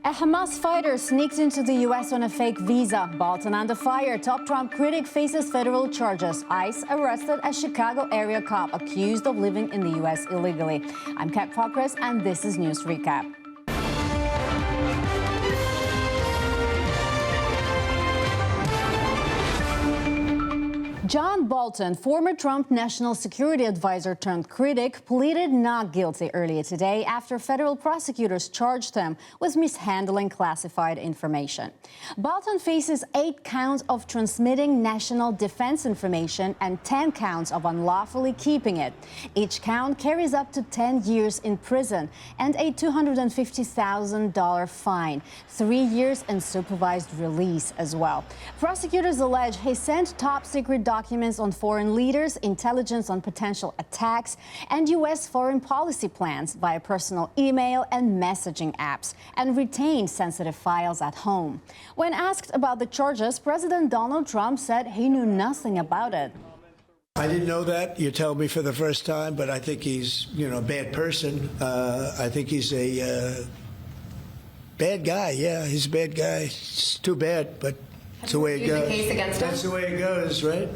A Hamas fighter sneaked into the U.S. on a fake visa. Bolton under fire. Top Trump critic faces federal charges. ICE arrested a Chicago area cop accused of living in the U.S. illegally. I'm Kat Fakris, and this is News Recap. John Bolton, former Trump national security advisor turned critic, pleaded not guilty earlier today after federal prosecutors charged him with mishandling classified information. Bolton faces 8 counts of transmitting national defense information and 10 counts of unlawfully keeping it. Each count carries up to 10 years in prison and a $250,000 fine, 3 years in supervised release as well. Prosecutors allege he sent top-secret documents on foreign leaders, intelligence on potential attacks, and U.S. foreign policy plans via personal email and messaging apps, and retained sensitive files at home. When asked about the charges, President Donald Trump said he knew nothing about it. I didn't know that. You tell me for the first time, but I think he's, a bad person. I think he's a bad guy. Yeah, he's a bad guy. It's too bad, but that's the way it goes. That's the way it goes, right?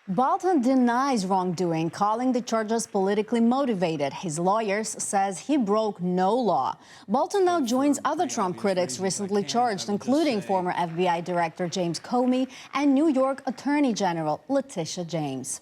Bolton denies wrongdoing, calling the charges politically motivated. His lawyers says he broke no law. Bolton now joins other Trump critics recently charged, including former FBI Director James Comey and New York Attorney General Letitia James.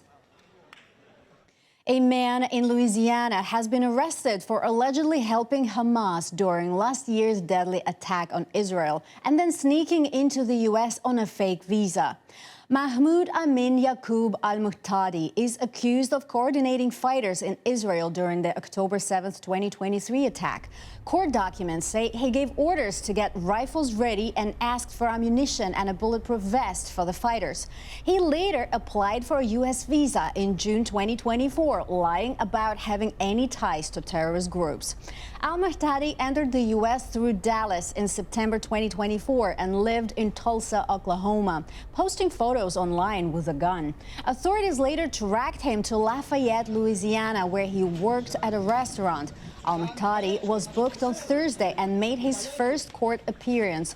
A man in Louisiana has been arrested for allegedly helping Hamas during last year's deadly attack on Israel and then sneaking into the U.S. on a fake visa. Mahmoud Amin Yaqub al-Muhtadi is accused of coordinating fighters in Israel during the October 7, 2023 attack. Court documents say he gave orders to get rifles ready and asked for ammunition and a bulletproof vest for the fighters. He later applied for a U.S. visa in June 2024, lying about having any ties to terrorist groups. Al-Muhtadi entered the U.S. through Dallas in September 2024 and lived in Tulsa, Oklahoma, posting photos online with a gun. Authorities later tracked him to Lafayette, Louisiana, where he worked at a restaurant. Al-Muhtadi was booked on Thursday and made his first court appearance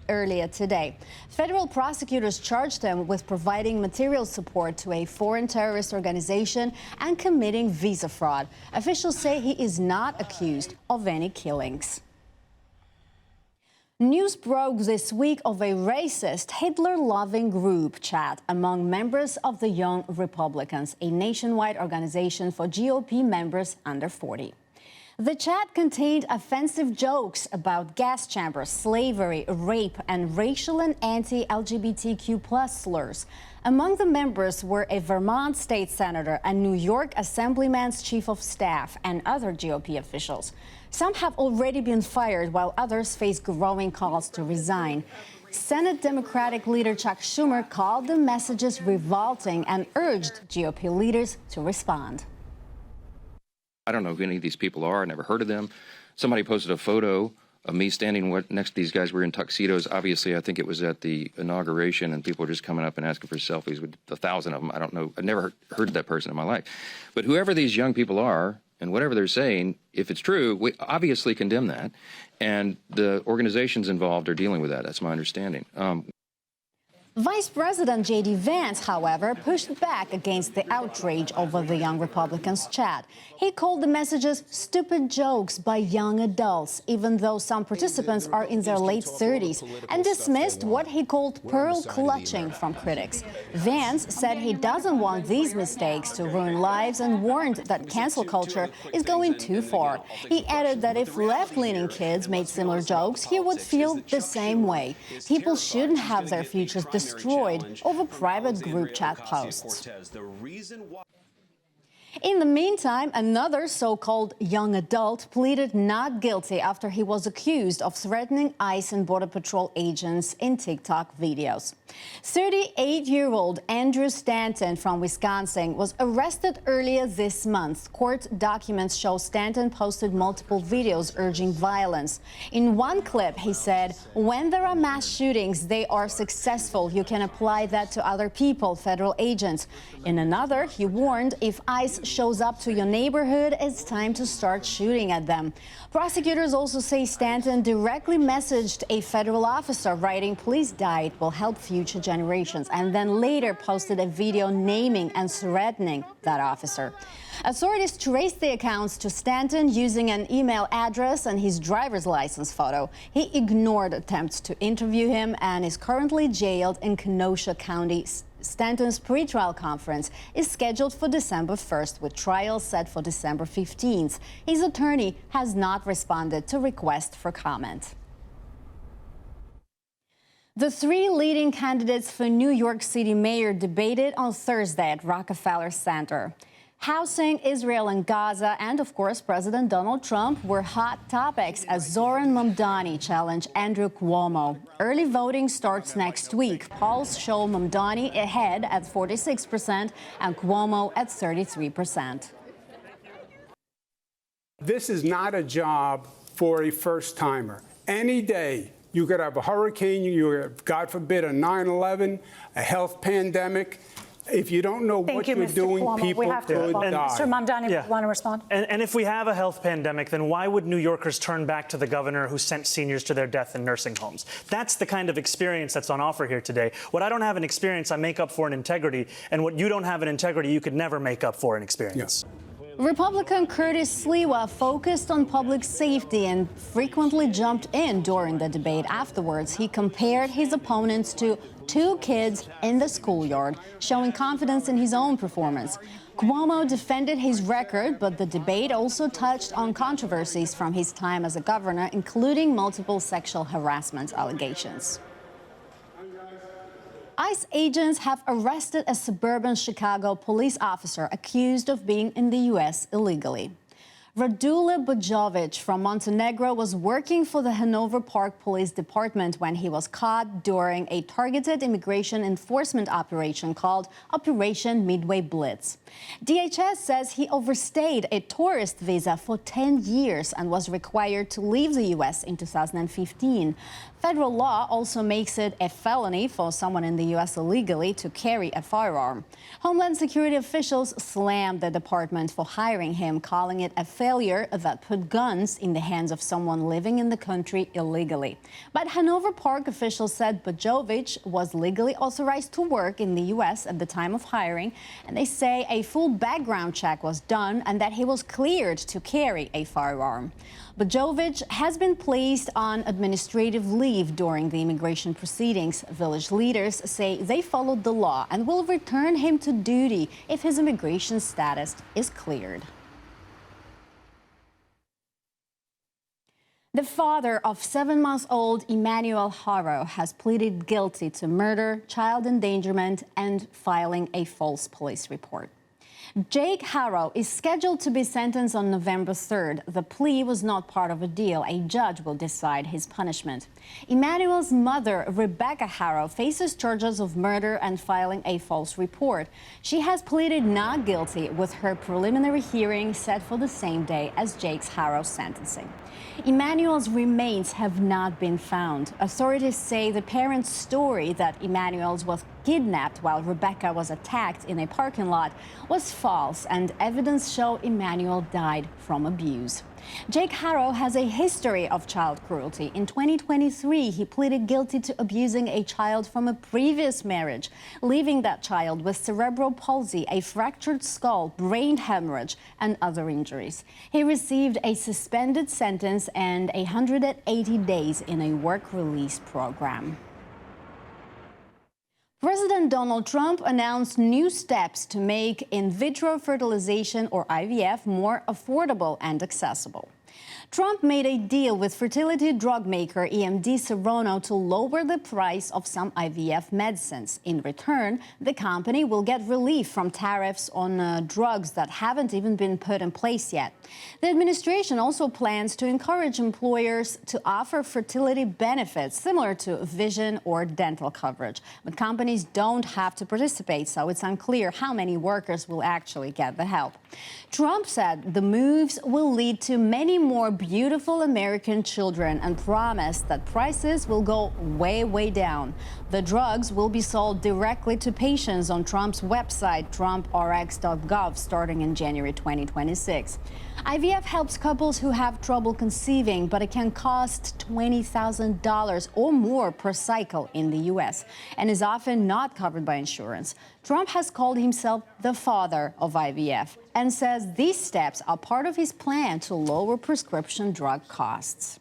earlier today. Federal prosecutors charged him with providing material support to a foreign terrorist organization and committing visa fraud. Officials say he is not accused of any killings. News broke this week of a racist, Hitler-loving group chat among members of the Young Republicans, a nationwide organization for GOP members under 40. The chat contained offensive jokes about gas chambers, slavery, rape, and racial and anti-LGBTQ+ slurs. Among the members were a Vermont state senator, a New York assemblyman's chief of staff, and other GOP officials. Some have already been fired, while others face growing calls to resign. Senate Democratic leader Chuck Schumer called the messages revolting and urged GOP leaders to respond. I don't know who any of these people are. I never heard of them. Somebody posted a photo of me standing next to these guys. We're in tuxedos. Obviously, I think it was at the inauguration, and people were just coming up and asking for selfies with 1,000 of them. I don't know. I've never heard of that person in my life. But whoever these young people are and whatever they're saying, if it's true, we obviously condemn that. And the organizations involved are dealing with that. That's my understanding. Vice President J.D. Vance, however, pushed back against the outrage over the Young Republicans chat. He called the messages stupid jokes by young adults, even though some participants are in their late 30s, and dismissed what he called pearl clutching from critics. Vance said he doesn't want these mistakes to ruin lives and warned that cancel culture is going too far. He added that if left-leaning kids made similar jokes, he would feel the same way. People shouldn't have their futures destroyed over private group chat posts. In the meantime, another so-called young adult pleaded not guilty after he was accused of threatening ICE and Border Patrol agents in TikTok videos. 38-year-old Andrew Stanton from Wisconsin was arrested earlier this month. Court documents show Stanton posted multiple videos urging violence. In one clip, he said, "When there are mass shootings, they are successful. You can apply that to other people, federal agents." In another, he warned if ICE shows up to your neighborhood, it's time to start shooting at them. Prosecutors also say Stanton directly messaged a federal officer writing, "Police diet will help future generations," and then later posted a video naming and threatening that officer. Authorities traced the accounts to Stanton using an email address and his driver's license photo. He ignored attempts to interview him and is currently jailed in Kenosha County. Stanton's pretrial conference is scheduled for December 1st, with trial set for December 15th. His attorney has not responded to requests for comment. The three leading candidates for New York City mayor debated on Thursday at Rockefeller Center. Housing, Israel and Gaza, and of course President Donald Trump were hot topics as Zoran Mamdani challenged Andrew Cuomo. Early voting starts next week. Polls show Mamdani ahead at 46% and Cuomo at 33%. This is not a job for a first-timer. Any day you could have a hurricane, you have, God forbid, a 9/11, a health pandemic. If you don't know what you're doing, people could die. Mr. Mamdani, want to respond? And if we have a health pandemic, then why would New Yorkers turn back to the governor who sent seniors to their death in nursing homes? That's the kind of experience that's on offer here today. What I don't have in experience, I make up for in integrity. And what you don't have in integrity, you could never make up for in experience. Republican Curtis Sliwa focused on public safety and frequently jumped in during the debate. Afterwards, he compared his opponents to two kids in the schoolyard, showing confidence in his own performance. Cuomo defended his record, but the debate also touched on controversies from his time as a governor, including multiple sexual harassment allegations. ICE agents have arrested a suburban Chicago police officer accused of being in the U.S. illegally. Radule Bojovic from Montenegro was working for the Hanover Park Police Department when he was caught during a targeted immigration enforcement operation called Operation Midway Blitz. DHS says he overstayed a tourist visa for 10 years and was required to leave the U.S. in 2015. Federal law also makes it a felony for someone in the U.S. illegally to carry a firearm. Homeland Security officials slammed the department for hiring him, calling it a failure that put guns in the hands of someone living in the country illegally. But Hanover Park officials said Bojovic was legally authorized to work in the U.S. at the time of hiring, and they say a full background check was done and that he was cleared to carry a firearm. Bojovic has been placed on administrative leave during the immigration proceedings. Village leaders say they followed the law and will return him to duty if his immigration status is cleared. The father of 7-month-old Emmanuel Haro has pleaded guilty to murder, child endangerment, and filing a false police report. Jake Haro is scheduled to be sentenced on November 3rd. The plea was not part of a deal. A judge will decide his punishment. Emmanuel's mother, Rebecca Haro, faces charges of murder and filing a false report. She has pleaded not guilty, with her preliminary hearing set for the same day as Jake Haro's sentencing. Emmanuel's remains have not been found. Authorities say the parents' story that Emmanuel was kidnapped while Rebecca was attacked in a parking lot was false, and evidence show Emmanuel died from abuse. Jake Haro has a history of child cruelty. In 2023, he pleaded guilty to abusing a child from a previous marriage, leaving that child with cerebral palsy, a fractured skull, brain hemorrhage, and other injuries. He received a suspended sentence and 180 days in a work release program. President Donald Trump announced new steps to make in vitro fertilization, or IVF, more affordable and accessible. Trump made a deal with fertility drug maker EMD Serono to lower the price of some IVF medicines. In return, the company will get relief from tariffs on drugs that haven't even been put in place yet. The administration also plans to encourage employers to offer fertility benefits similar to vision or dental coverage. But companies don't have to participate, so it's unclear how many workers will actually get the help. Trump said the moves will lead to many more beautiful American children and promised that prices will go way, way down. The drugs will be sold directly to patients on Trump's website, trumprx.gov, starting in January 2026. IVF helps couples who have trouble conceiving, but it can cost $20,000 or more per cycle in the U.S. and is often not covered by insurance. Trump has called himself the father of IVF and says these steps are part of his plan to lower prescription drug costs.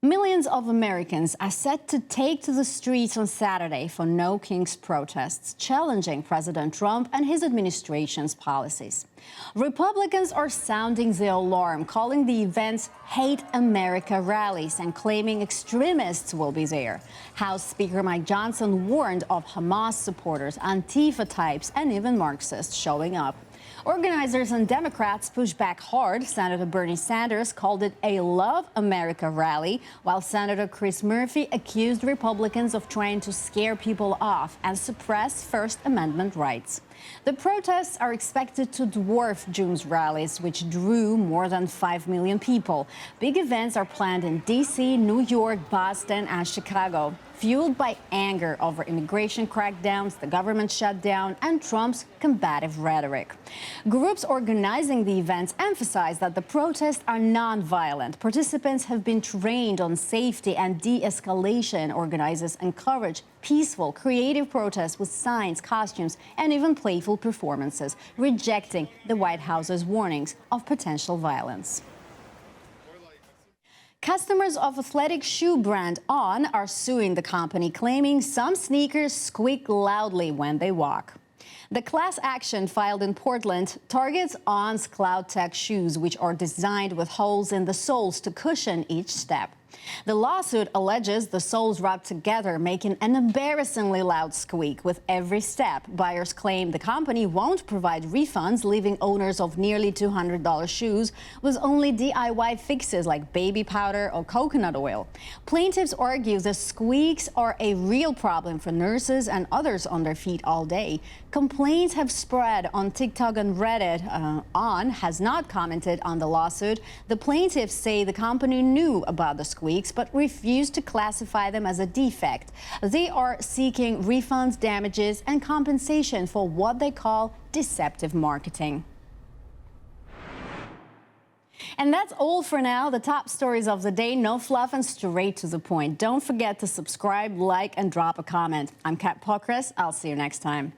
Millions of Americans are set to take to the streets on Saturday for No Kings protests, challenging President Trump and his administration's policies. Republicans are sounding the alarm, calling the events Hate America rallies and claiming extremists will be there. House Speaker Mike Johnson warned of Hamas supporters, Antifa types, and even Marxists showing up. Organizers and Democrats pushed back hard. Senator Bernie Sanders called it a Love America rally, while Senator Chris Murphy accused Republicans of trying to scare people off and suppress First Amendment rights. The protests are expected to dwarf June's rallies, which drew more than 5 million people. Big events are planned in D.C., New York, Boston, and Chicago, fueled by anger over immigration crackdowns, the government shutdown, and Trump's combative rhetoric. Groups organizing the events emphasize that the protests are non-violent. Participants have been trained on safety and de-escalation. Organizers encourage peaceful, creative protests with signs, costumes, and even playful performances, rejecting the White House's warnings of potential violence. Customers of athletic shoe brand On are suing the company, claiming some sneakers squeak loudly when they walk. The class action filed in Portland targets On's Cloud Tech shoes, which are designed with holes in the soles to cushion each step. The lawsuit alleges the soles rub together, making an embarrassingly loud squeak with every step. Buyers claim the company won't provide refunds, leaving owners of nearly $200 shoes with only DIY fixes like baby powder or coconut oil. Plaintiffs argue the squeaks are a real problem for nurses and others on their feet all day. Complaints have spread on TikTok and Reddit. On has not commented on the lawsuit. The plaintiffs say the company knew about the squeaks but refused to classify them as a defect. They are seeking refunds, damages, and compensation for what they call deceptive marketing. And that's all for now. The top stories of the day, no fluff and straight to the point. Don't forget to subscribe, like, and drop a comment. I'm Kat Pokras. I'll see you next time.